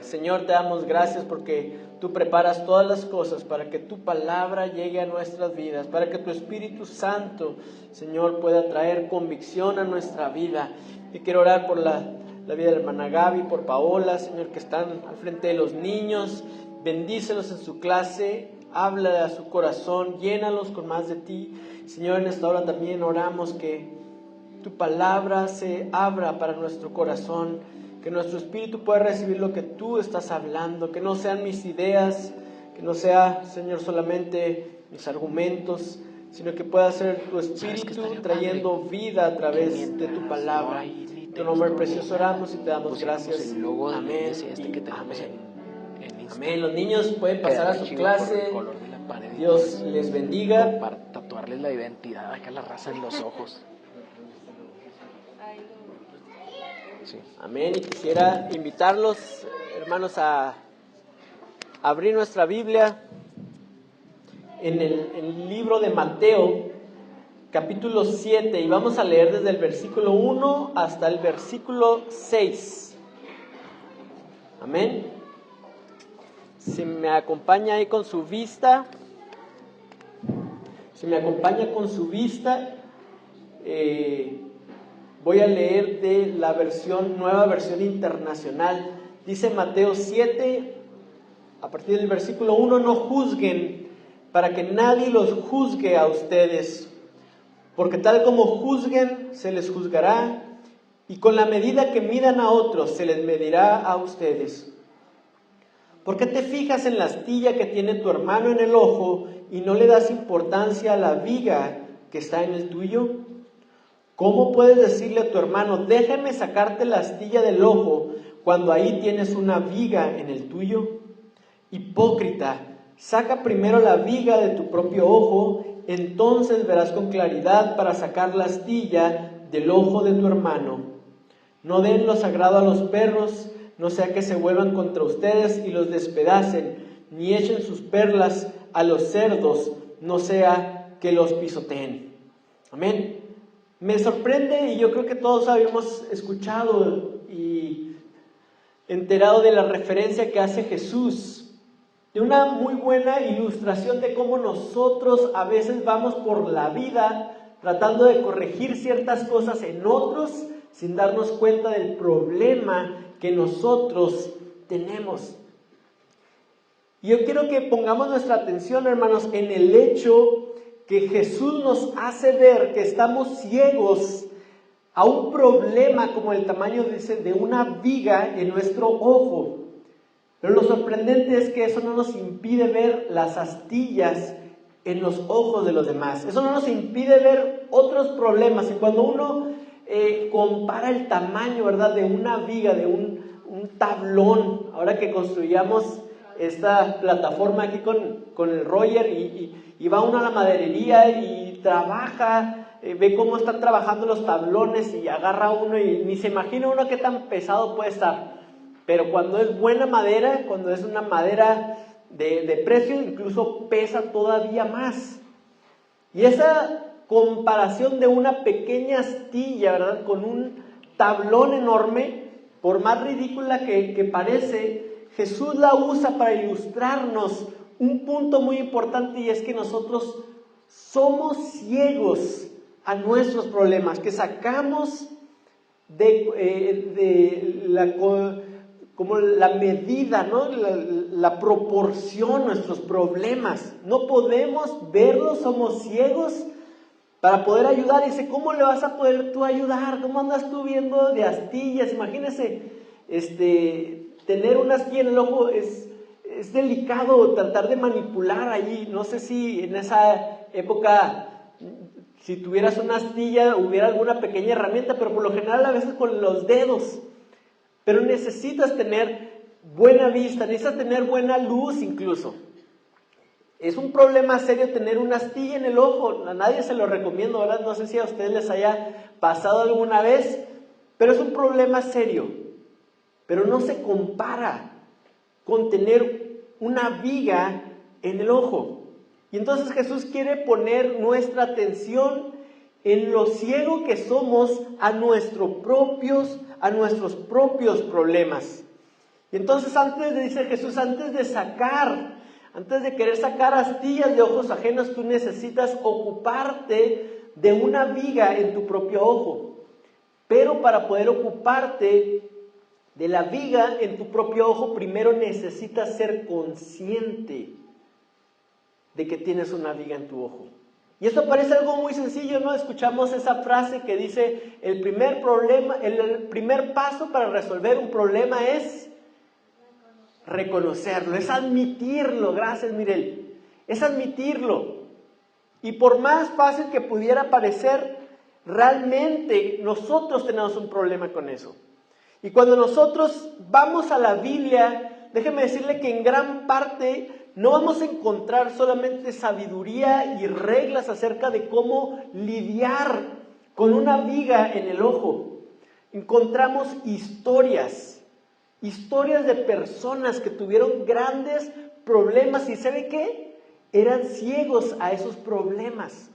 traer. Señor, te damos gracias porque tú preparas todas las cosas para que tu palabra llegue a nuestras vidas, para que tu Espíritu Santo, Señor, pueda traer convicción a nuestra vida. Y quiero orar por la vida de la hermana Gaby, por Paola, Señor, que están al frente de los niños. Bendícelos en su clase, habla a su corazón, llénalos con más de ti. Señor, en esta hora también oramos que tu palabra se abra para nuestro corazón, que nuestro espíritu pueda recibir lo que tú estás hablando, que no sean mis ideas, que no sea, Señor, solamente mis argumentos, sino que pueda ser tu espíritu trayendo vida a través de tu palabra. En tu nombre precioso oramos y te damos gracias. Amén. Amén. Los niños pueden pasar a su clase. Dios les bendiga. Para tatuarles la identidad acá a la raza en los ojos. Sí. Amén. Y quisiera invitarlos, hermanos, a abrir nuestra Biblia en el libro de Mateo, capítulo 7, y vamos a leer desde el versículo 1 hasta el versículo 6. Amén. Si me acompaña ahí con su vista, voy a leer de la nueva versión internacional. Dice Mateo 7, a partir del versículo 1, no juzguen para que nadie los juzgue a ustedes, porque tal como juzguen, se les juzgará, y con la medida que midan a otros, se les medirá a ustedes. ¿Por qué te fijas en la astilla que tiene tu hermano en el ojo y no le das importancia a la viga que está en el tuyo? ¿Cómo puedes decirle a tu hermano, déjame sacarte la astilla del ojo, cuando ahí tienes una viga en el tuyo? Hipócrita, saca primero la viga de tu propio ojo, entonces verás con claridad para sacar la astilla del ojo de tu hermano. No den lo sagrado a los perros, no sea que se vuelvan contra ustedes y los despedacen, ni echen sus perlas a los cerdos, no sea que los pisoteen. Amén. Me sorprende, y yo creo que todos habíamos escuchado y enterado de la referencia que hace Jesús, de una muy buena ilustración de cómo nosotros a veces vamos por la vida tratando de corregir ciertas cosas en otros sin darnos cuenta del problema que nosotros tenemos. Y yo quiero que pongamos nuestra atención, hermanos, en el hecho que Jesús nos hace ver que estamos ciegos a un problema como el tamaño, dice, de una viga en nuestro ojo. Pero lo sorprendente es que eso no nos impide ver las astillas en los ojos de los demás. Eso no nos impide ver otros problemas. Y cuando uno compara el tamaño, ¿verdad?, de una viga, de un tablón, ahora que construyamos esta plataforma aquí con el Roger, y va uno a la maderería y trabaja, ve cómo están trabajando los tablones y agarra uno y ni se imagina uno qué tan pesado puede estar. Pero cuando es buena madera, cuando es una madera de precio, incluso pesa todavía más. Y esa comparación de una pequeña astilla, ¿verdad?, con un tablón enorme, por más ridícula que parece, Jesús la usa para ilustrarnos un punto muy importante, y es que nosotros somos ciegos a nuestros problemas, que sacamos como la medida, ¿no?, la proporción, nuestros problemas. No podemos verlos, somos ciegos para poder ayudar. Y dice, ¿cómo le vas a poder tú ayudar? ¿Cómo andas tú viendo de astillas? Imagínese, tener una astilla en el ojo es delicado, tratar de manipular allí. No sé si en esa época, si tuvieras una astilla, hubiera alguna pequeña herramienta, pero por lo general a veces con los dedos. Pero necesitas tener buena vista, necesitas tener buena luz incluso. Es un problema serio tener una astilla en el ojo. A nadie se lo recomiendo, ¿verdad? No sé si a ustedes les haya pasado alguna vez, pero es un problema serio. Pero no se compara con tener una viga en el ojo. Y entonces Jesús quiere poner nuestra atención en lo ciego que somos a nuestros propios problemas. Y entonces dice Jesús, antes de querer sacar astillas de ojos ajenos, tú necesitas ocuparte de una viga en tu propio ojo. Pero para poder ocuparte de la viga en tu propio ojo, primero necesitas ser consciente de que tienes una viga en tu ojo. Y esto parece algo muy sencillo, ¿no? Escuchamos esa frase que dice, el primer paso para resolver un problema es reconocerlo, es admitirlo. Gracias, Mirel. Es admitirlo. Y por más fácil que pudiera parecer, realmente nosotros tenemos un problema con eso. Y cuando nosotros vamos a la Biblia, déjeme decirle que en gran parte no vamos a encontrar solamente sabiduría y reglas acerca de cómo lidiar con una viga en el ojo. Encontramos historias de personas que tuvieron grandes problemas y ¿sabe qué? Eran ciegos a esos problemas.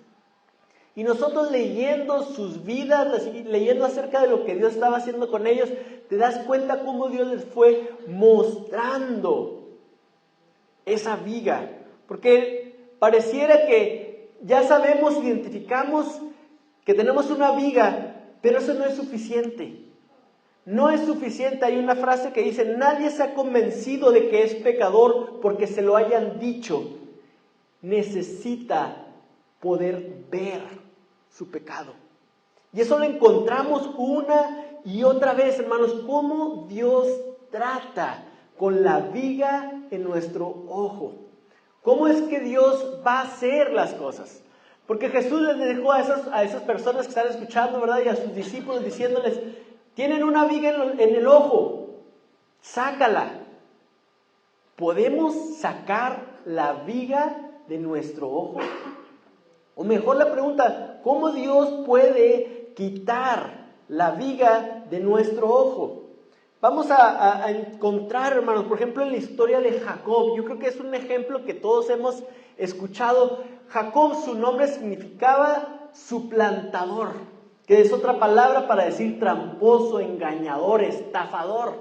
Y nosotros leyendo sus vidas, leyendo acerca de lo que Dios estaba haciendo con ellos, te das cuenta cómo Dios les fue mostrando esa viga. Porque pareciera que ya sabemos, identificamos que tenemos una viga, pero eso no es suficiente. No es suficiente. Hay una frase que dice, nadie se ha convencido de que es pecador porque se lo hayan dicho. Necesita poder ver su pecado. Y eso lo encontramos una y otra vez, hermanos, cómo Dios trata con la viga en nuestro ojo. ¿Cómo es que Dios va a hacer las cosas? Porque Jesús les dejó a esas personas que están escuchando, ¿verdad? Y a sus discípulos diciéndoles, tienen una viga en el ojo, sácala. ¿Podemos sacar la viga de nuestro ojo? O mejor la pregunta, ¿cómo Dios puede quitar la viga de nuestro ojo? Vamos a encontrar, hermanos, por ejemplo, en la historia de Jacob. Yo creo que es un ejemplo que todos hemos escuchado. Jacob, su nombre significaba suplantador, que es otra palabra para decir tramposo, engañador, estafador.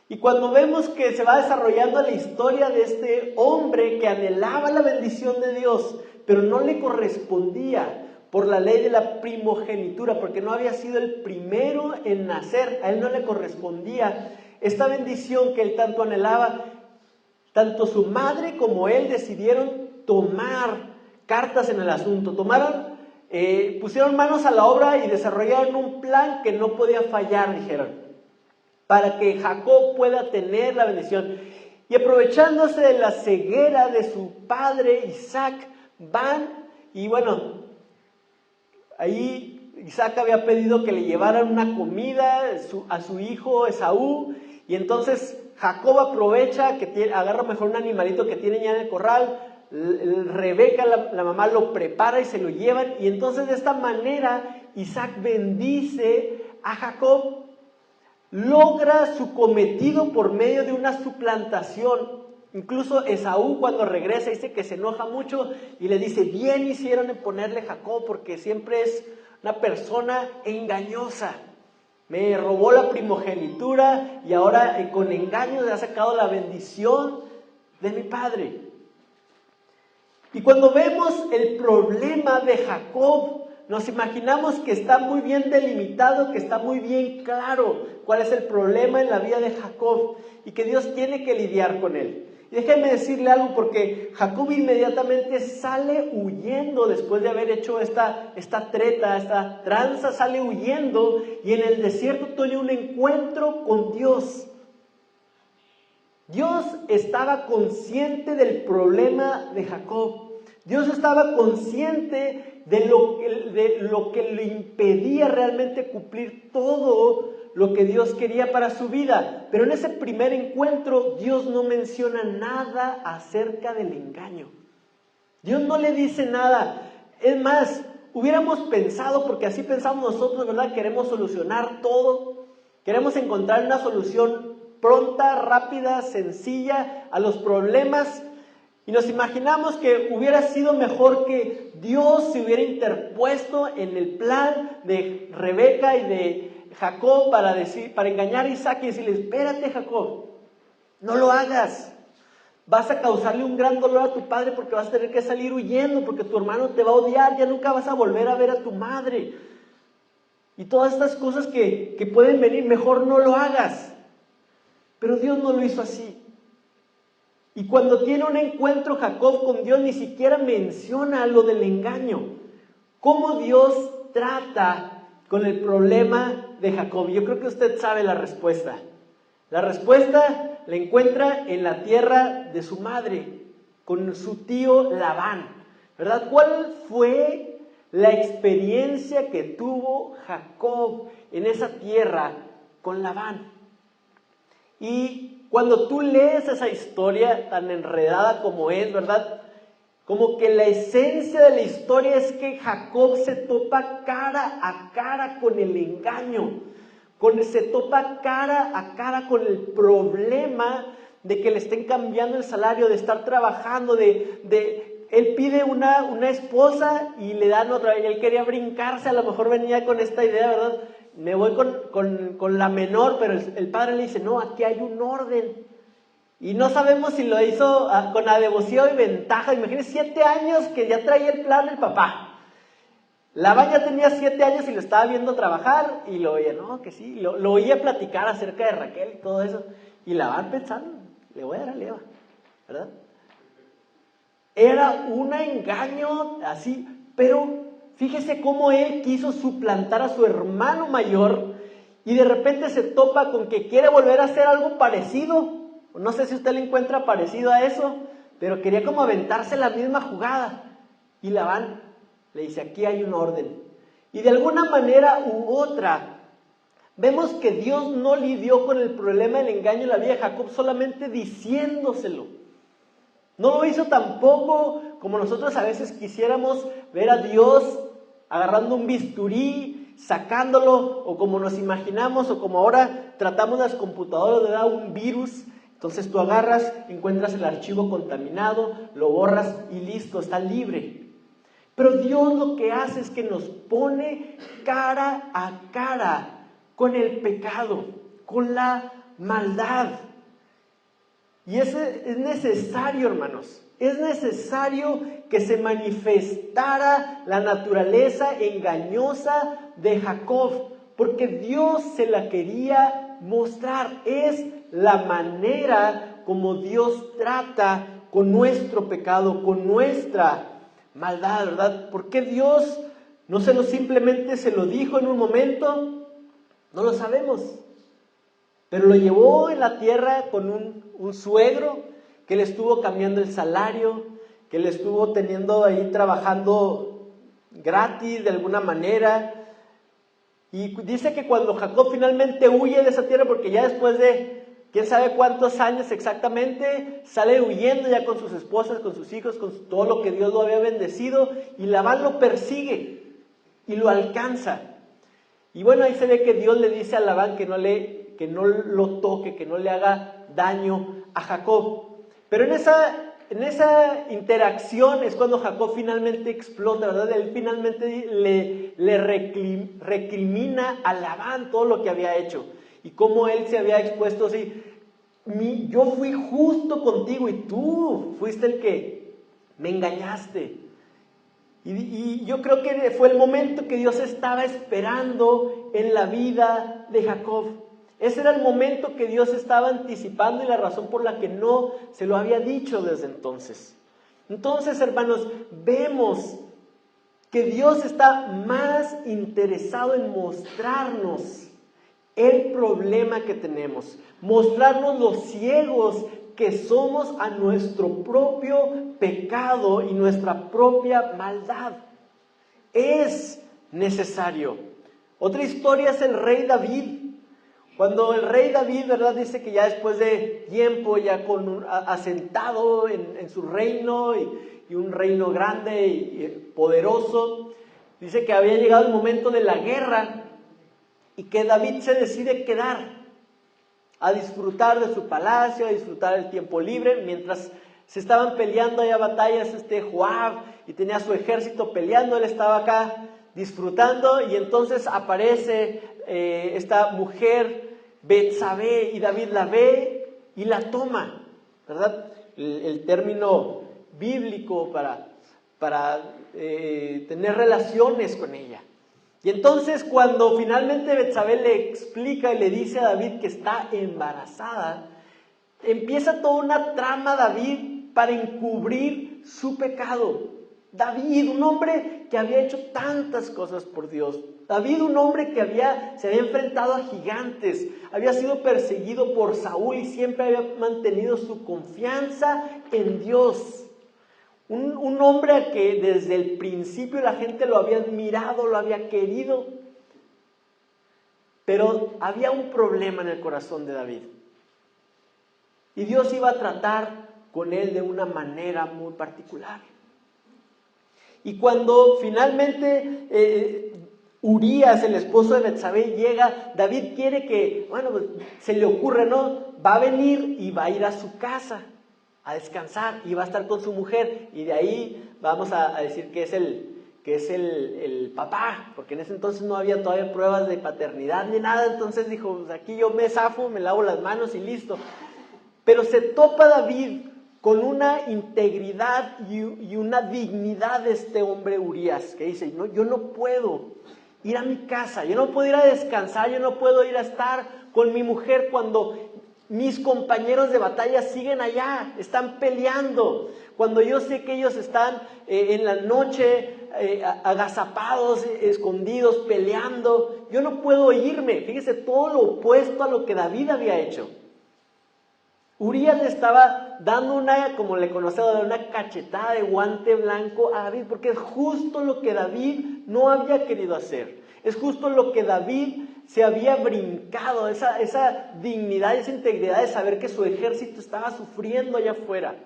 Y cuando vemos que se va desarrollando la historia de este hombre que anhelaba la bendición de Dios, pero no le correspondía por la ley de la primogenitura, porque no había sido el primero en nacer, a él no le correspondía esta bendición que él tanto anhelaba. Tanto su madre como él decidieron tomar cartas en el asunto, pusieron manos a la obra y desarrollaron un plan que no podía fallar, dijeron, para que Jacob pueda tener la bendición. Y aprovechándose de la ceguera de su padre Isaac, van y bueno, ahí Isaac había pedido que le llevaran una comida a su hijo Esaú, y entonces Jacob aprovecha, agarra mejor un animalito que tiene ya en el corral, Rebeca, la mamá, lo prepara y se lo llevan, y entonces de esta manera Isaac bendice a Jacob, logra su cometido por medio de una suplantación. Incluso Esaú cuando regresa dice que se enoja mucho y le dice, bien hicieron en ponerle Jacob porque siempre es una persona engañosa. Me robó la primogenitura y ahora con engaños le ha sacado la bendición de mi padre. Y cuando vemos el problema de Jacob, nos imaginamos que está muy bien delimitado, que está muy bien claro cuál es el problema en la vida de Jacob y que Dios tiene que lidiar con él. Y déjenme decirle algo, porque Jacob inmediatamente sale huyendo después de haber hecho esta treta, esta tranza, sale huyendo y en el desierto tiene un encuentro con Dios. Dios estaba consciente del problema de Jacob. Dios estaba consciente de lo que le impedía realmente cumplir todo lo que Dios quería para su vida. Pero en ese primer encuentro Dios no menciona nada acerca del engaño. Dios no le dice nada. Es más, hubiéramos pensado, porque así pensamos nosotros, ¿verdad? Queremos solucionar todo. Queremos encontrar una solución pronta, rápida, sencilla a los problemas. Y nos imaginamos que hubiera sido mejor que Dios se hubiera interpuesto en el plan de Rebeca y de Jacob para engañar a Isaac y decirle, espérate Jacob, No lo hagas. Vas a causarle un gran dolor a tu padre porque vas a tener que salir huyendo, porque tu hermano te va a odiar, ya nunca vas a volver a ver a tu madre. Y todas estas cosas que pueden venir, mejor no lo hagas. Pero Dios no lo hizo así. Y cuando tiene un encuentro Jacob con Dios, ni siquiera menciona lo del engaño. ¿Cómo Dios trata con el problema de Jacob? Yo creo que usted sabe la respuesta. La respuesta la encuentra en la tierra de su madre, con su tío Labán, ¿verdad? ¿Cuál fue la experiencia que tuvo Jacob en esa tierra con Labán? Y cuando tú lees esa historia tan enredada como es, ¿verdad? Como que la esencia de la historia es que Jacob se topa cara a cara con el engaño, se topa cara a cara con el problema de que le estén cambiando el salario, de estar trabajando, él pide una esposa y le dan otra, y él quería brincarse, a lo mejor venía con esta idea, ¿verdad? Me voy con la menor, pero el padre le dice, no, aquí hay un orden. Y no sabemos si lo hizo con alevosía y ventaja. Imagínense, 7 años que ya traía el plan el papá. Labán ya tenía 7 años y lo estaba viendo trabajar y lo oía, no, que sí, lo oía platicar acerca de Raquel y todo eso. Y Labán pensando, le voy a dar a Lea, ¿verdad? Era un engaño así, pero fíjese cómo él quiso suplantar a su hermano mayor y de repente se topa con que quiere volver a hacer algo parecido. No sé si usted le encuentra parecido a eso, pero quería como aventarse la misma jugada. Y Labán le dice, aquí hay un orden. Y de alguna manera u otra, vemos que Dios no lidió con el problema del engaño en la vida de Jacob solamente diciéndoselo. No lo hizo tampoco como nosotros a veces quisiéramos ver a Dios agarrando un bisturí, sacándolo, o como nos imaginamos, o como ahora tratamos las computadoras de dar un virus. Entonces tú agarras, encuentras el archivo contaminado, lo borras y listo, está libre. Pero Dios lo que hace es que nos pone cara a cara con el pecado, con la maldad. Y es necesario, hermanos, es necesario que se manifestara la naturaleza engañosa de Jacob, porque Dios se la quería mostrar. Es la manera como Dios trata con nuestro pecado, con nuestra maldad, ¿verdad? ¿Por qué Dios no simplemente se lo dijo en un momento? No lo sabemos. Pero lo llevó en la tierra con un suegro que le estuvo cambiando el salario, que le estuvo teniendo ahí trabajando gratis de alguna manera. Y dice que cuando Jacob finalmente huye de esa tierra, porque ya después de quién sabe cuántos años exactamente, sale huyendo ya con sus esposas, con sus hijos, con todo lo que Dios lo había bendecido, y Labán lo persigue y lo alcanza. Y bueno, ahí se ve que Dios le dice a Labán que no lo toque, que no le haga daño a Jacob. Pero en esa interacción es cuando Jacob finalmente explota, ¿verdad? Él finalmente le recrimina a Labán todo lo que había hecho y cómo él se había expuesto así. Yo fui justo contigo y tú fuiste el que me engañaste. Y yo creo que fue el momento que Dios estaba esperando en la vida de Jacob. Ese era el momento que Dios estaba anticipando y la razón por la que no se lo había dicho desde entonces. Entonces, hermanos, vemos que Dios está más interesado en mostrarnos el problema que tenemos, mostrarnos los ciegos que somos a nuestro propio pecado y nuestra propia maldad. Es necesario. Otra historia es el rey David. Cuando el rey David, ¿verdad? Dice que ya después de tiempo, ya asentado en su reino y un reino grande y poderoso, dice que había llegado el momento de la guerra y que David se decide quedar a disfrutar de su palacio, a disfrutar del tiempo libre, mientras se estaban peleando allá batallas Joab y tenía su ejército peleando, él estaba acá disfrutando y entonces aparece esta mujer Betsabé y David la ve y la toma, ¿verdad? El término bíblico para tener relaciones con ella. Y entonces cuando finalmente Betsabé le explica y le dice a David que está embarazada, empieza toda una trama David para encubrir su pecado. David, un hombre que había hecho tantas cosas por Dios. David, un hombre que se había enfrentado a gigantes, había sido perseguido por Saúl y siempre había mantenido su confianza en Dios. Un hombre a que desde el principio la gente lo había admirado, lo había querido. Pero había un problema en el corazón de David. Y Dios iba a tratar con él de una manera muy particular. Y cuando finalmente Urías, el esposo de Betsabé, llega, David quiere que, pues, se le ocurre, ¿no? Va a venir y va a ir a su casa a descansar y va a estar con su mujer. Y de ahí vamos a decir que es el papá, porque en ese entonces no había todavía pruebas de paternidad ni nada. Entonces dijo, pues aquí yo me zafo, me lavo las manos y listo. Pero se topa David con una integridad y una dignidad de este hombre Urías, que dice, no, yo no puedo ir a mi casa, yo no puedo ir a descansar, yo no puedo ir a estar con mi mujer cuando mis compañeros de batalla siguen allá, están peleando, cuando yo sé que ellos están en la noche agazapados, escondidos, peleando, yo no puedo irme. Fíjese, todo lo opuesto a lo que David había hecho. Urías le estaba dando como le conocemos, una cachetada de guante blanco a David, porque es justo lo que David no había querido hacer. Es justo lo que David se había brincado, esa dignidad, esa integridad de saber que su ejército estaba sufriendo allá afuera.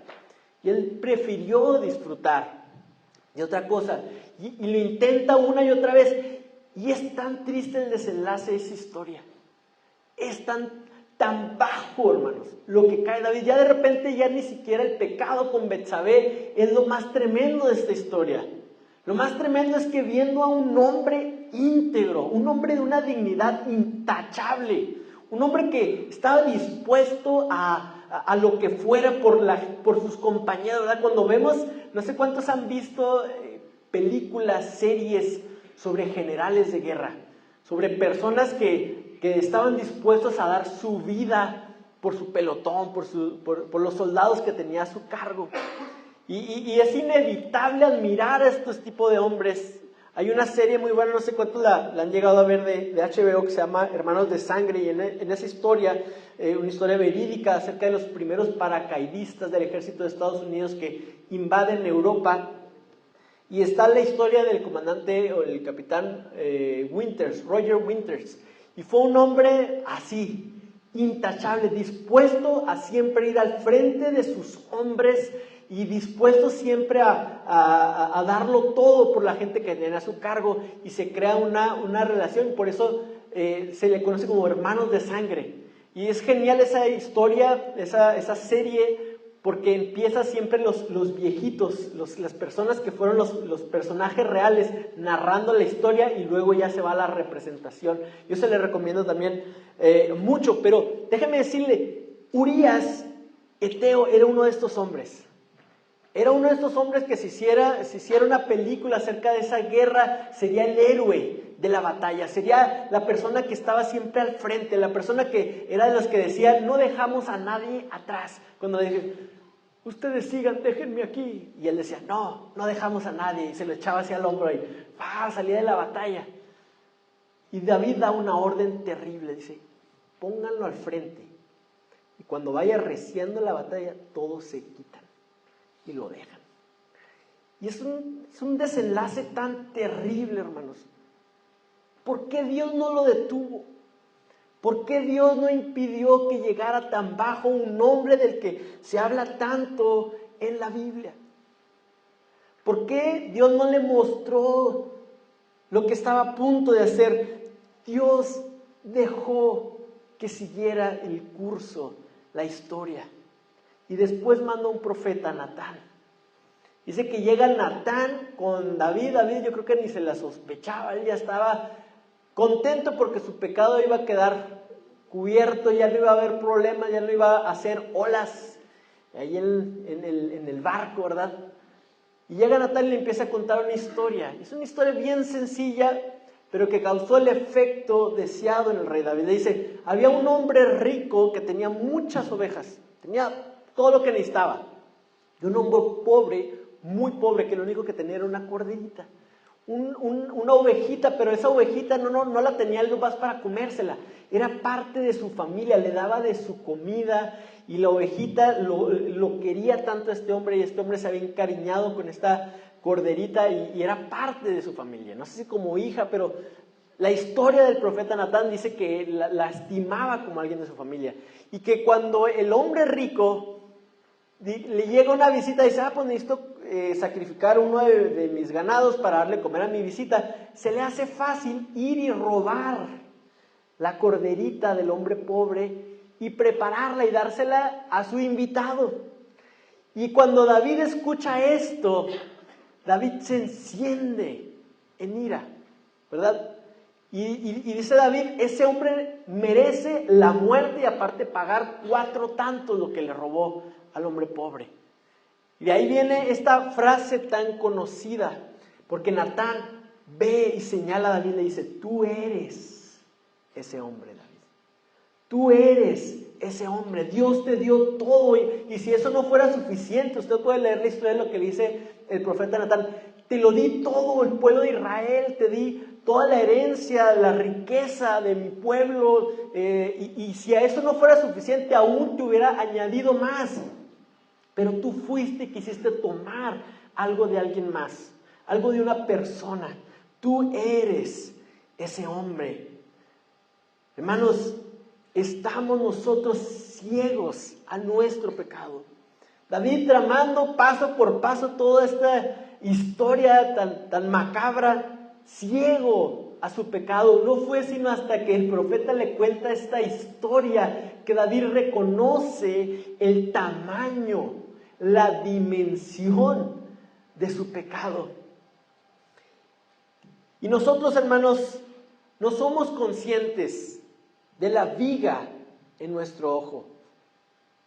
Y él prefirió disfrutar de otra cosa. Y lo intenta una y otra vez. Y es tan triste el desenlace de esa historia. Es tan bajo, hermanos, lo que cae David. Ya de repente ya ni siquiera el pecado con Betsabé es lo más tremendo de esta historia. Lo más tremendo es que viendo a un hombre íntegro, un hombre de una dignidad intachable, un hombre que estaba dispuesto a lo que fuera por sus compañeros, ¿verdad? Cuando vemos, no sé cuántos han visto películas, series sobre generales de guerra, sobre personas que estaban dispuestos a dar su vida por su pelotón, por los soldados que tenía a su cargo. Y es inevitable admirar a estos tipos de hombres. Hay una serie muy buena, no sé cuántos la han llegado a ver de HBO, que se llama Hermanos de Sangre, y en esa historia, una historia verídica acerca de los primeros paracaidistas del ejército de Estados Unidos que invaden Europa. Y está la historia del comandante o el capitán Winters, Roger Winters. Y fue un hombre así, intachable, dispuesto a siempre ir al frente de sus hombres y dispuesto siempre a darlo todo por la gente que tenía a su cargo, y se crea una relación. Por eso se le conoce como hermanos de sangre. Y es genial esa historia, esa serie, porque empieza siempre los viejitos, las personas que fueron los personajes reales narrando la historia, y luego ya se va a la representación. Yo se le recomiendo también mucho, pero déjeme decirle, Urías Eteo era uno de estos hombres. Era uno de estos hombres que si hiciera una película acerca de esa guerra, sería el héroe de la batalla, sería la persona que estaba siempre al frente, la persona que era de los que decía, no dejamos a nadie atrás. Cuando decían, ustedes sigan, déjenme aquí. Y él decía, no dejamos a nadie. Y se lo echaba hacia el hombro y salía de la batalla. Y David da una orden terrible, dice, pónganlo al frente. Y cuando vaya reciendo la batalla, todos se quitan y lo dejan. Y es un desenlace tan terrible, hermanos. ¿Por qué Dios no lo detuvo? ¿Por qué Dios no impidió que llegara tan bajo un hombre del que se habla tanto en la Biblia? ¿Por qué Dios no le mostró lo que estaba a punto de hacer? Dios dejó que siguiera el curso, la historia. Y después mandó un profeta, Natán. Dice que llega Natán con David. David yo creo que ni se la sospechaba. Él ya estaba contento porque su pecado iba a quedar cubierto, ya no iba a haber problemas, ya no iba a hacer olas ahí en el barco, ¿verdad? Y llega Natán y le empieza a contar una historia. Es una historia bien sencilla, pero que causó el efecto deseado en el rey David. Le dice, había un hombre rico que tenía muchas ovejas, tenía todo lo que necesitaba. Y un hombre pobre, muy pobre, que lo único que tenía era una corderita. Una ovejita, pero esa ovejita no la tenía algo más para comérsela. Era parte de su familia, le daba de su comida. Y la ovejita lo quería tanto a este hombre, y este hombre se había encariñado con esta corderita y era parte de su familia. No sé si como hija, pero la historia del profeta Natán dice que la estimaba como alguien de su familia. Y que cuando el hombre rico le llega una visita y dice, pues necesito sacrificar uno de mis ganados para darle comer a mi visita, se le hace fácil ir y robar la corderita del hombre pobre y prepararla y dársela a su invitado. Y cuando David escucha esto, David se enciende en ira, ¿verdad? Y dice David, ese hombre merece la muerte y aparte pagar 4 tantos lo que le robó al hombre pobre. Y de ahí viene esta frase tan conocida, porque Natán ve y señala a David y le dice, tú eres ese hombre, David. Tú eres ese hombre, Dios te dio todo. Y si eso no fuera suficiente, usted puede leer la historia de lo que le dice el profeta Natán. Te lo di todo, el pueblo de Israel, te di toda la herencia, la riqueza de mi pueblo. Y si a eso no fuera suficiente, aún te hubiera añadido más. Pero tú fuiste y quisiste tomar algo de alguien más, algo de una persona. Tú eres ese hombre. Hermanos, estamos nosotros ciegos a nuestro pecado. David tramando paso por paso toda esta historia tan macabra, ciego a su pecado. No fue sino hasta que el profeta le cuenta esta historia que David reconoce el tamaño, la dimensión de su pecado. Y nosotros, hermanos, no somos conscientes de la viga en nuestro ojo,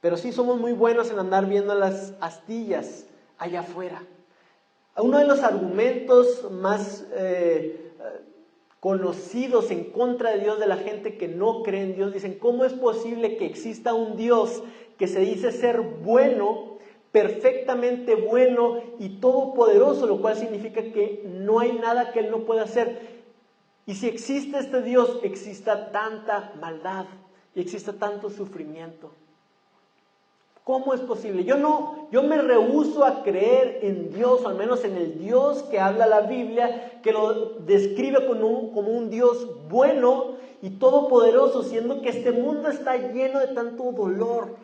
pero sí somos muy buenos en andar viendo las astillas allá afuera. Uno de los argumentos más conocidos en contra de Dios de la gente que no cree en Dios, dicen, ¿cómo es posible que exista un Dios que se dice ser bueno, perfectamente bueno y todopoderoso, lo cual significa que no hay nada que Él no pueda hacer? Y si existe este Dios, exista tanta maldad y exista tanto sufrimiento. ¿Cómo es posible? Yo me rehúso a creer en Dios, o al menos en el Dios que habla la Biblia, que lo describe como un Dios bueno y todopoderoso, siendo que este mundo está lleno de tanto dolor,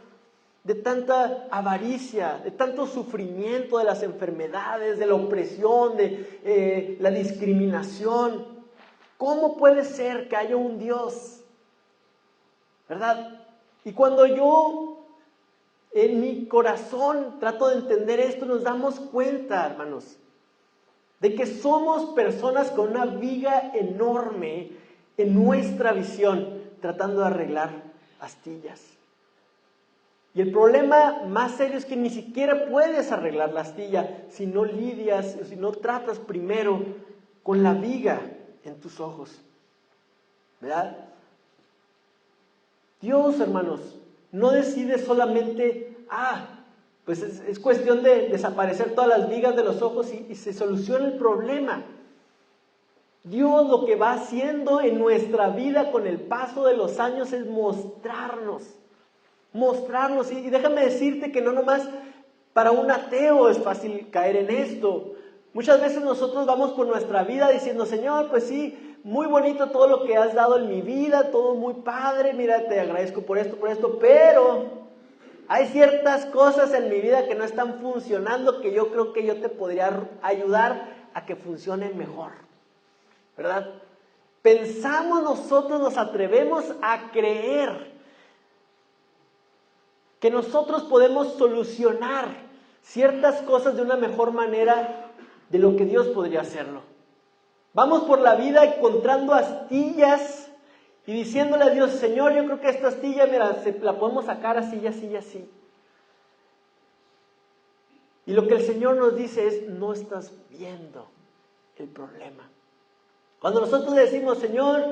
de tanta avaricia, de tanto sufrimiento, de las enfermedades, de la opresión, de la discriminación. ¿Cómo puede ser que haya un Dios? ¿Verdad? Y cuando yo en mi corazón trato de entender esto, nos damos cuenta, hermanos, de que somos personas con una viga enorme en nuestra visión, tratando de arreglar astillas. Y el problema más serio es que ni siquiera puedes arreglar la astilla si no lidias, si no tratas primero con la viga en tus ojos, ¿verdad? Dios, hermanos, no decide solamente, pues es cuestión de desaparecer todas las vigas de los ojos y se soluciona el problema. Dios lo que va haciendo en nuestra vida con el paso de los años es mostrarnos. Y déjame decirte que no nomás para un ateo es fácil caer en esto. Muchas veces nosotros vamos por nuestra vida diciendo, Señor, pues sí, muy bonito todo lo que has dado en mi vida, todo muy padre, mira, te agradezco por esto, pero hay ciertas cosas en mi vida que no están funcionando, que yo creo que yo te podría ayudar a que funcionen mejor, ¿verdad? Pensamos nosotros, nos atrevemos a creer que nosotros podemos solucionar ciertas cosas de una mejor manera de lo que Dios podría hacerlo. Vamos por la vida encontrando astillas y diciéndole a Dios, Señor, yo creo que esta astilla, mira, la podemos sacar así y así y así. Y lo que el Señor nos dice es, no estás viendo el problema. Cuando nosotros le decimos, Señor,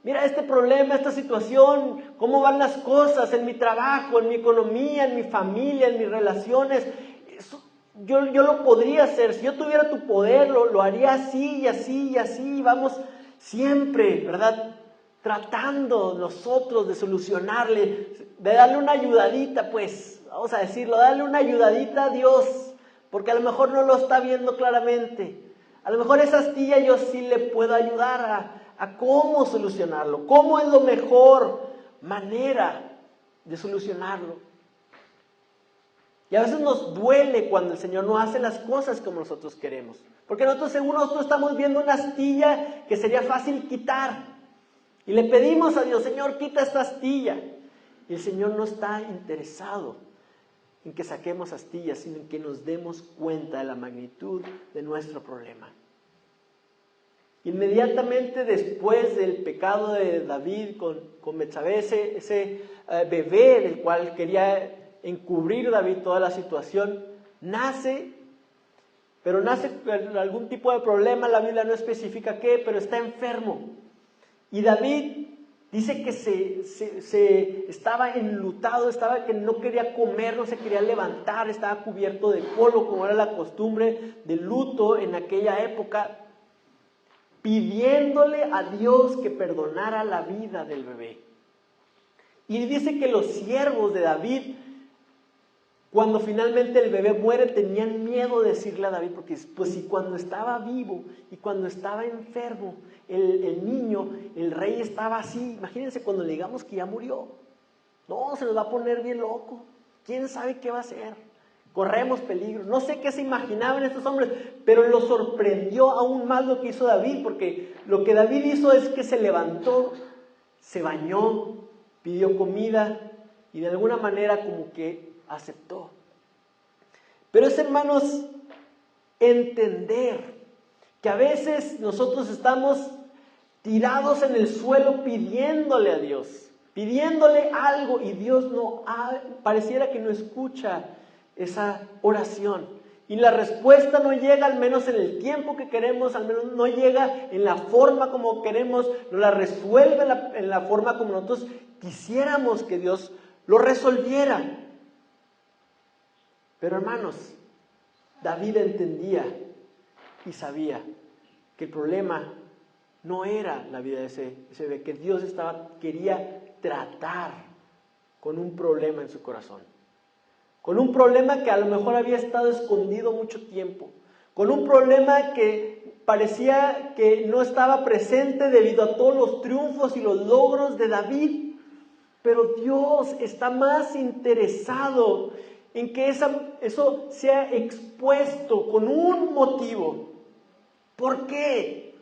mira este problema, esta situación, cómo van las cosas en mi trabajo, en mi economía, en mi familia, en mis relaciones, eso, yo lo podría hacer. Si yo tuviera tu poder, lo haría así y así y así. Vamos siempre, ¿verdad?, tratando nosotros de solucionarle, de darle una ayudadita, pues, vamos a decirlo, darle una ayudadita a Dios, porque a lo mejor no lo está viendo claramente. A lo mejor esa astilla yo sí le puedo ayudar a cómo solucionarlo, cómo es la mejor manera de solucionarlo. Y a veces nos duele cuando el Señor no hace las cosas como nosotros queremos, porque nosotros estamos viendo una astilla que sería fácil quitar. Y le pedimos a Dios, Señor, quita esta astilla. Y el Señor no está interesado en que saquemos astillas, sino en que nos demos cuenta de la magnitud de nuestro problema. Inmediatamente después del pecado de David con Betsabé, ese bebé del cual quería encubrir David toda la situación, nace, pero nace con algún tipo de problema, la Biblia no especifica qué, pero está enfermo. Y David dice que se estaba enlutado, que no quería comer, no se quería levantar, estaba cubierto de polvo, como era la costumbre del luto en aquella época, pidiéndole a Dios que perdonara la vida del bebé. Y dice que los siervos de David, cuando finalmente el bebé muere, tenían miedo de decirle a David, porque pues si cuando estaba vivo y cuando estaba enfermo, el niño, el rey estaba así, imagínense cuando le digamos que ya murió, no, se nos va a poner bien loco, quién sabe qué va a hacer, corremos peligro. No sé qué se imaginaban estos hombres, pero lo sorprendió aún más lo que hizo David, porque lo que David hizo es que se levantó, se bañó, pidió comida y de alguna manera como que aceptó. Pero es, hermanos, entender que a veces nosotros estamos tirados en el suelo pidiéndole a Dios, pidiéndole algo, y Dios pareciera que no escucha esa oración. Y la respuesta no llega, al menos en el tiempo que queremos, al menos no llega en la forma como queremos, no la resuelve en la forma como nosotros quisiéramos que Dios lo resolviera. Pero hermanos, David entendía y sabía que el problema no era la vida de ese bebé, que Dios quería tratar con un problema en su corazón, con un problema que a lo mejor había estado escondido mucho tiempo, con un problema que parecía que no estaba presente debido a todos los triunfos y los logros de David, pero Dios está más interesado en que eso sea expuesto con un motivo. ¿Por qué?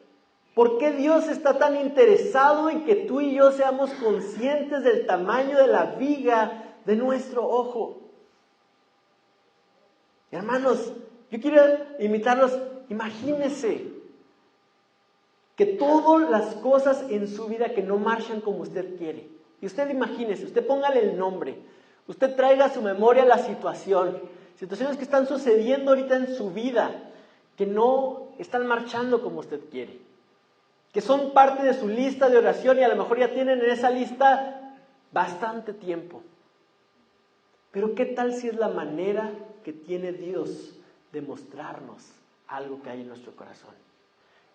¿Por qué Dios está tan interesado en que tú y yo seamos conscientes del tamaño de la viga de nuestro ojo? Hermanos, yo quiero invitarlos, imagínense que todas las cosas en su vida que no marchan como usted quiere. Y usted imagínese, usted póngale el nombre, usted traiga a su memoria la situaciones que están sucediendo ahorita en su vida, que no están marchando como usted quiere, que son parte de su lista de oración y a lo mejor ya tienen en esa lista bastante tiempo. Pero ¿qué tal si es la manera que tiene Dios de mostrarnos algo que hay en nuestro corazón?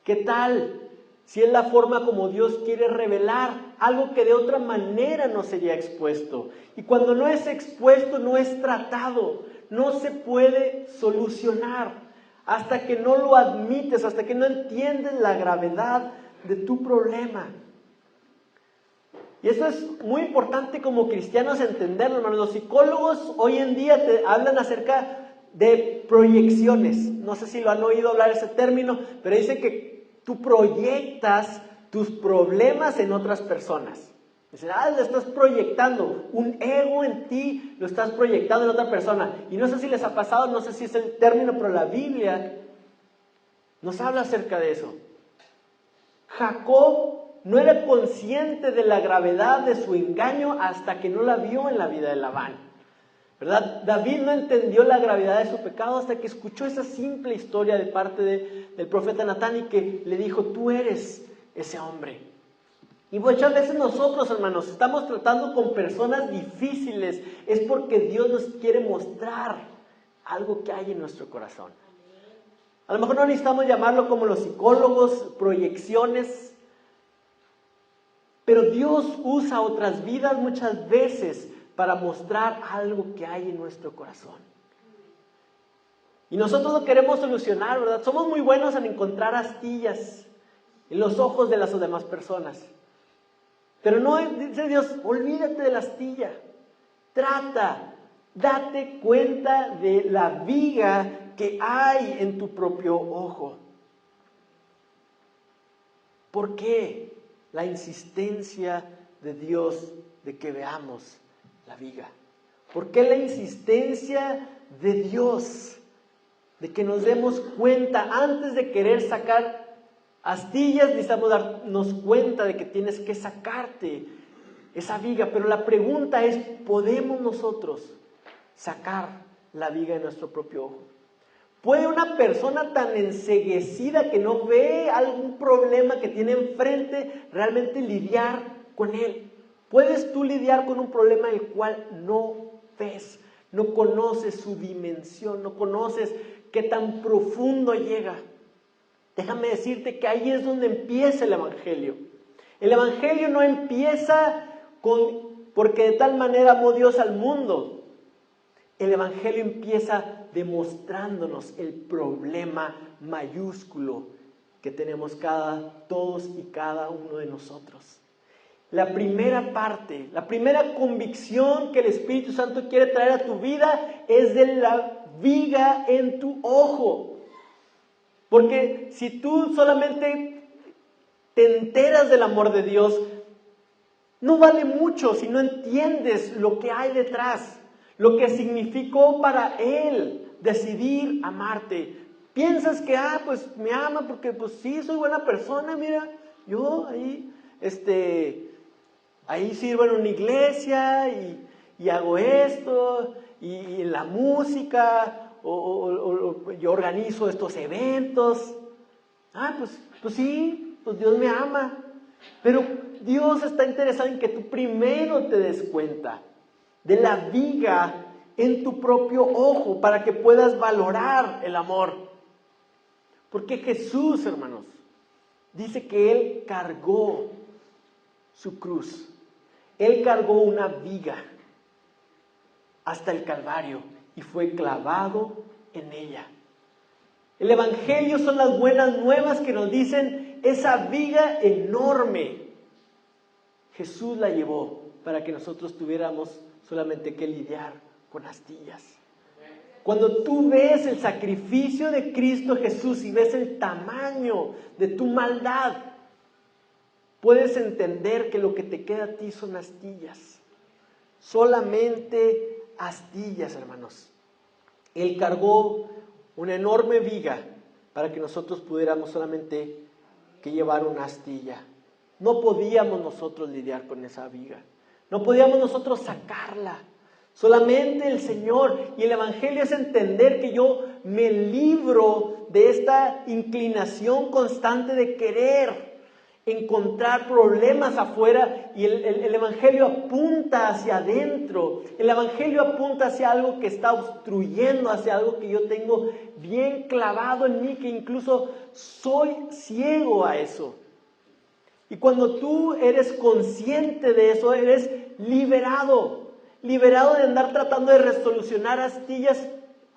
¿Qué tal si es la forma como Dios quiere revelar algo que de otra manera no sería expuesto? Y cuando no es expuesto, no es tratado, no se puede solucionar hasta que no lo admites, hasta que no entiendes la gravedad de tu problema. Y eso es muy importante como cristianos entenderlo, hermanos. Los psicólogos hoy en día te hablan acerca de proyecciones. No sé si lo han oído hablar ese término, pero dice que tú proyectas tus problemas en otras personas. Dicen, le estás proyectando un ego en ti, lo estás proyectando en otra persona. Y no sé si les ha pasado, no sé si es el término, pero la Biblia nos habla acerca de eso. Jacob no era consciente de la gravedad de su engaño hasta que no la vio en la vida de Labán. ¿Verdad? David no entendió la gravedad de su pecado hasta que escuchó esa simple historia de parte del profeta Natán y que le dijo, tú eres ese hombre. Y muchas veces nosotros, hermanos, estamos tratando con personas difíciles, es porque Dios nos quiere mostrar algo que hay en nuestro corazón. A lo mejor no necesitamos llamarlo como los psicólogos, proyecciones, pero Dios usa otras vidas muchas veces para mostrar algo que hay en nuestro corazón. Y nosotros lo queremos solucionar, ¿verdad? Somos muy buenos en encontrar astillas en los ojos de las demás personas. Pero no, dice Dios, olvídate de la astilla. Date cuenta de la viga que hay en tu propio ojo. ¿Por qué la insistencia de Dios de que veamos la viga? ¿Por qué la insistencia de Dios de que nos demos cuenta antes de querer sacar astillas? Necesitamos darnos cuenta de que tienes que sacarte esa viga. Pero la pregunta es, ¿podemos nosotros sacar la viga de nuestro propio ojo? ¿Puede una persona tan enceguecida que no ve algún problema que tiene enfrente realmente lidiar con él? ¿Puedes tú lidiar con un problema el cual no ves? No conoces su dimensión, no conoces qué tan profundo llega. Déjame decirte que ahí es donde empieza el Evangelio. El Evangelio no empieza porque de tal manera amó Dios al mundo. El Evangelio empieza demostrándonos el problema mayúsculo que tenemos todos y cada uno de nosotros. La primera parte, la primera convicción que el Espíritu Santo quiere traer a tu vida es de la viga en tu ojo. Porque si tú solamente te enteras del amor de Dios, no vale mucho si no entiendes lo que hay detrás, lo que significó para Él decidir amarte. Piensas que, pues me ama porque pues sí, soy buena persona, mira, yo ahí sirvo en una iglesia y hago esto, y en la música, o yo organizo estos eventos. Pues sí, pues Dios me ama. Pero Dios está interesado en que tú primero te des cuenta de la viga en tu propio ojo para que puedas valorar el amor. Porque Jesús, hermanos, dice que Él cargó su cruz. Él cargó una viga hasta el Calvario y fue clavado en ella. El Evangelio son las buenas nuevas que nos dicen esa viga enorme. Jesús la llevó para que nosotros tuviéramos solamente que lidiar con astillas. Cuando tú ves el sacrificio de Cristo Jesús y ves el tamaño de tu maldad, puedes entender que lo que te queda a ti son astillas. Solamente astillas, hermanos. Él cargó una enorme viga para que nosotros pudiéramos solamente que llevar una astilla. No podíamos nosotros lidiar con esa viga. No podíamos nosotros sacarla. Solamente el Señor. Y el Evangelio es entender que yo me libro de esta inclinación constante de querer encontrar problemas afuera, y el Evangelio apunta hacia adentro. El Evangelio apunta hacia algo que está obstruyendo, hacia algo que yo tengo bien clavado en mí, que incluso soy ciego a eso. Y cuando tú eres consciente de eso, eres liberado de andar tratando de resolucionar astillas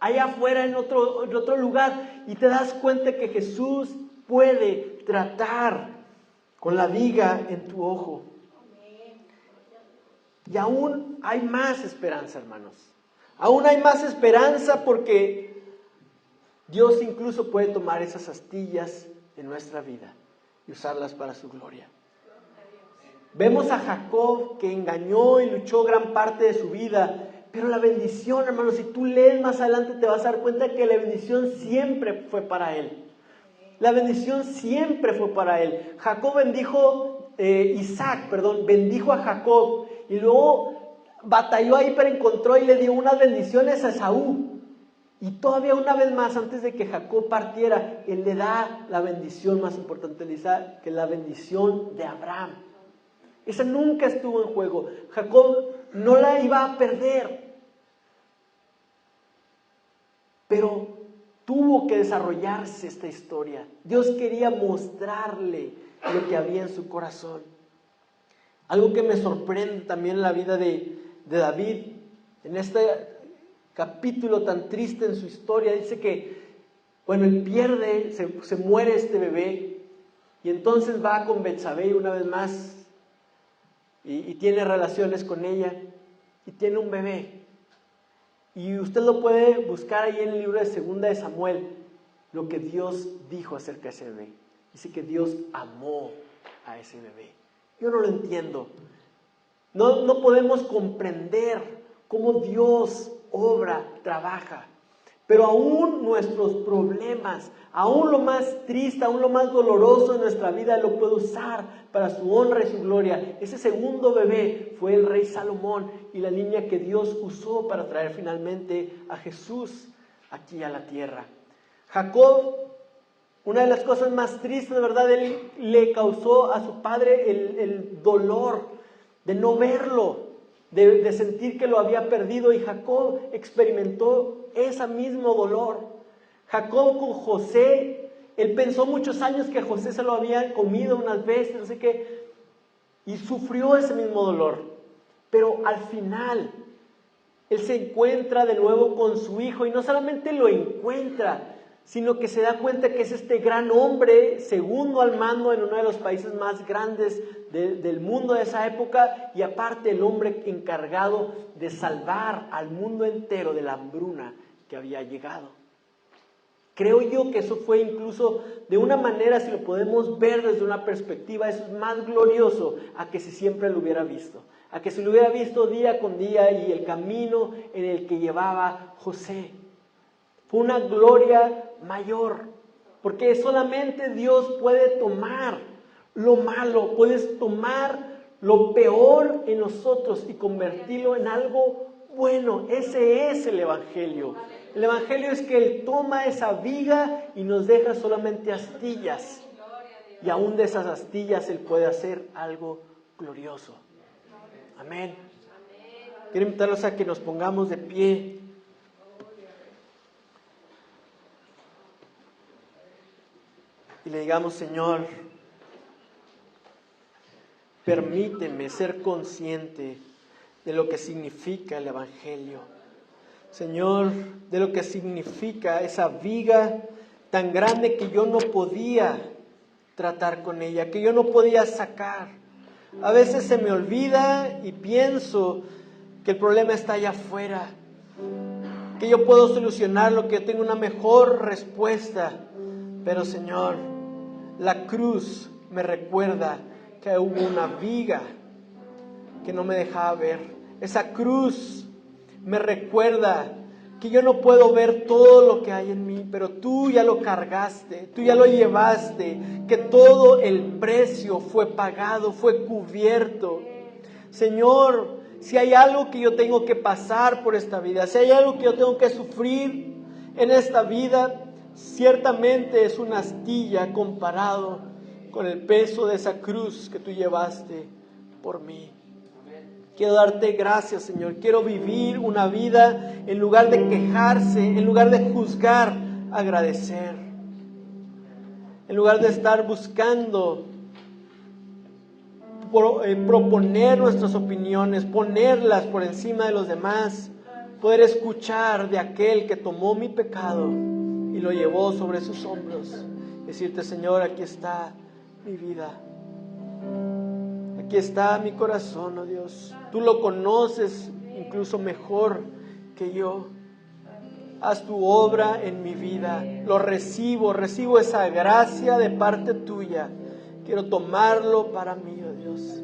allá afuera en otro lugar, y te das cuenta que Jesús puede tratar con la viga en tu ojo. Y aún hay más esperanza, hermanos. Aún hay más esperanza porque Dios incluso puede tomar esas astillas de nuestra vida y usarlas para su gloria. Vemos a Jacob que engañó y luchó gran parte de su vida, pero la bendición, hermanos, si tú lees más adelante te vas a dar cuenta que la bendición siempre fue para él. La bendición siempre fue para él. Jacob bendijo Isaac, bendijo a Jacob y luego batalló ahí, pero encontró y le dio unas bendiciones a Esaú. Y todavía una vez más, antes de que Jacob partiera, él le da la bendición más importante de Isaac, que es la bendición de Abraham. Esa nunca estuvo en juego. Jacob no la iba a perder, pero tuvo que desarrollarse esta historia. Dios quería mostrarle lo que había en su corazón. Algo que me sorprende también en la vida de David, en este capítulo tan triste en su historia, dice que, él pierde, se muere este bebé, y entonces va con Betsabé una vez más, y tiene relaciones con ella, y tiene un bebé. Y usted lo puede buscar ahí en el libro de 2 de Samuel, lo que Dios dijo acerca de ese bebé. Dice que Dios amó a ese bebé. Yo no lo entiendo. No podemos comprender cómo Dios obra, trabaja. Pero aún nuestros problemas, aún lo más triste, aún lo más doloroso de nuestra vida, lo puede usar para su honra y su gloria. Ese segundo bebé fue el rey Salomón y la niña que Dios usó para traer finalmente a Jesús aquí a la tierra. Jacob, una de las cosas más tristes, de verdad, él le causó a su padre el dolor de no verlo, de sentir que lo había perdido, y Jacob experimentó ese mismo dolor. Jacob con José, él pensó muchos años que José se lo había comido unas veces, no sé qué, y sufrió ese mismo dolor. Pero al final, él se encuentra de nuevo con su hijo, y no solamente lo encuentra, sino que se da cuenta que es este gran hombre, segundo al mando en uno de los países más grandes del mundo de esa época, y aparte el hombre encargado de salvar al mundo entero de la hambruna que había llegado. Creo yo que eso fue incluso, de una manera, si lo podemos ver desde una perspectiva, eso es más glorioso a que si siempre lo hubiera visto, a que si lo hubiera visto día con día y el camino en el que llevaba José. Fue una gloria mayor, porque solamente Dios puede tomar lo malo, puedes tomar lo peor en nosotros y convertirlo en algo bueno. Ese es el Evangelio. El Evangelio es que Él toma esa viga y nos deja solamente astillas, y aún de esas astillas Él puede hacer algo glorioso. Amén. Quiero invitarlos a que nos pongamos de pie. Y le digamos: Señor, permíteme ser consciente de lo que significa el Evangelio. Señor, de lo que significa esa viga tan grande que yo no podía tratar con ella, que yo no podía sacar. A veces se me olvida y pienso que el problema está allá afuera, que yo puedo solucionarlo, que yo tengo una mejor respuesta. Pero Señor, la cruz me recuerda que hubo una viga que no me dejaba ver. Esa cruz me recuerda que yo no puedo ver todo lo que hay en mí, pero tú ya lo cargaste, tú ya lo llevaste, que todo el precio fue pagado, fue cubierto. Señor, si hay algo que yo tengo que pasar por esta vida, si hay algo que yo tengo que sufrir en esta vida, ciertamente es una astilla comparado con el peso de esa cruz que tú llevaste por mí. Quiero darte gracias, Señor. Quiero vivir una vida, en lugar de quejarse, en lugar de juzgar, agradecer. En lugar de estar buscando proponer nuestras opiniones, ponerlas por encima de los demás, poder escuchar de aquel que tomó mi pecado y lo llevó sobre sus hombros. Decirte: Señor, aquí está mi vida. Aquí está mi corazón, oh Dios. Tú lo conoces incluso mejor que yo. Haz tu obra en mi vida. Lo recibo esa gracia de parte tuya. Quiero tomarlo para mí, oh Dios.